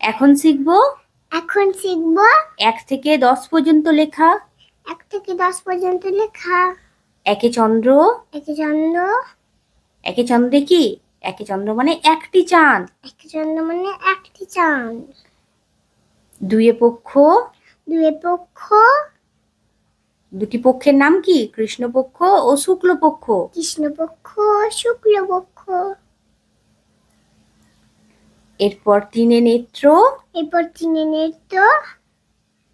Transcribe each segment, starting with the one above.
এখন শিখবো এখন শিখব 1 থেকে 10 পর্যন্ত লেখা। 1 থেকে 10 পর্যন্ত লেখা। একে চন্দ্র। একে চন্দ্র। একে চন্দ্রে কি? একে চন্দ্র মানে একটি চাঁদ। একে চন্দ্র মানে একটি চাঁদ। দুয়ে পক্ষ। দুয়ে পক্ষ। দুটি পক্ষের নাম কি? কৃষ্ণপক্ষ ও শুক্লপক্ষ। কৃষ্ণপক্ষ শুক্লপক্ষ। এরপর তিনে নেত্র। এরপর তিনে নেত্র।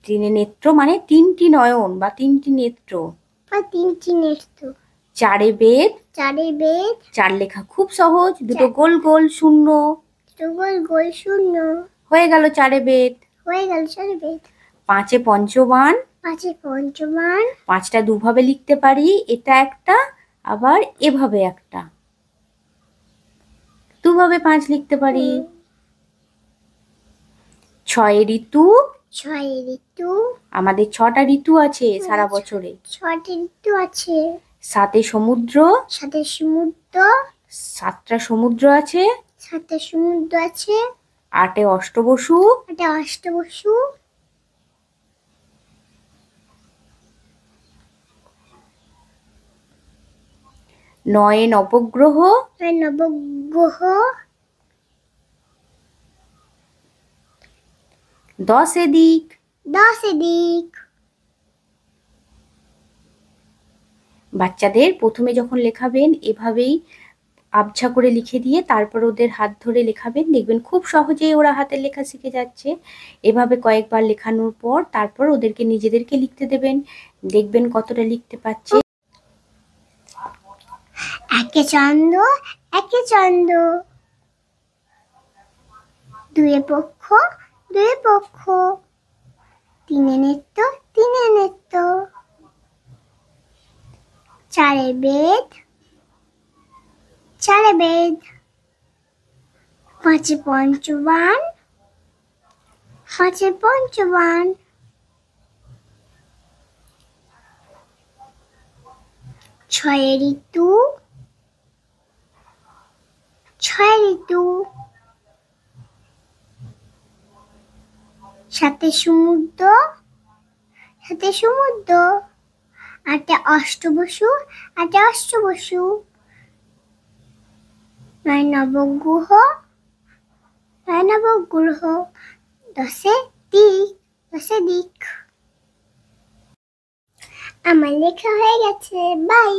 তিনে নেত্র মানে 3টি নয়ন বা 3টি নেত্র বা 3টি নেত্র। চারে বেদ। চারে বেদ। চার লেখা খুব সহজ, দুটো গোল গোল শূন্য। দুটো গোল গোল শূন্য। হয়ে গেল চারে বেদ। হয়ে গেল চারে বেদ। পাঁচে পঞ্চবান। পাঁচে পঞ্চবান। পাঁচটা দুভাবে লিখতে পারি, এটা একটা আবার এভাবে একটা, দুভাবে 5 লিখতে পারি। ছয়ে ঋতু। ছয়ে ঋতু। আমাদের 6টা ঋতু আছে সারা বছরে। 6টি ঋতু আছে। সাতে সমুদ্র। সাথে সমুদ্র। 7টা সমুদ্র আছে। 7টা সমুদ্র আছে। 8এ অষ্টবসু। 8এ অষ্টবসু। 9এ নবগ্রহ। 9 নবগ্রহ। 10এ দিক। 10এ দিক। বাচ্চাদের প্রথমে যখন লেখাবেন এভাবেই আবছা করে লিখে দিয়ে তারপর ওদের হাত ধরে লেখাবেন, দেখবেন খুব সহজেই ওরা হাতের লেখা শিখে যাচ্ছে। এভাবে কয়েকবার লেখানোর পর তারপর ওদেরকে নিজেদেরকে লিখতে দেবেন, দেখবেন কতটা লিখতে পারছে। একে চন্দ্র। একে চন্দ্র। দুয়ে পক্ষ। দুয়ে পক্ষ। তিনে নেত্র। তিনে নেত্র। চারে বেদ। চারে বেদ। পাঁচে পঞ্চবান। পাঁচে পঞ্চবান। ছয়ে ঋতু। ছয়ে ঋতু। সাথে সমুদ্র। সাথে সমুদ্র। 8টে অষ্টবসু। 8টে অষ্টবসু। 9 নবগ্রহ। 9 নবগ্রহ। 10এ দিক। 10এ দিক। আমার লেখা হয়ে গেছে। বাই।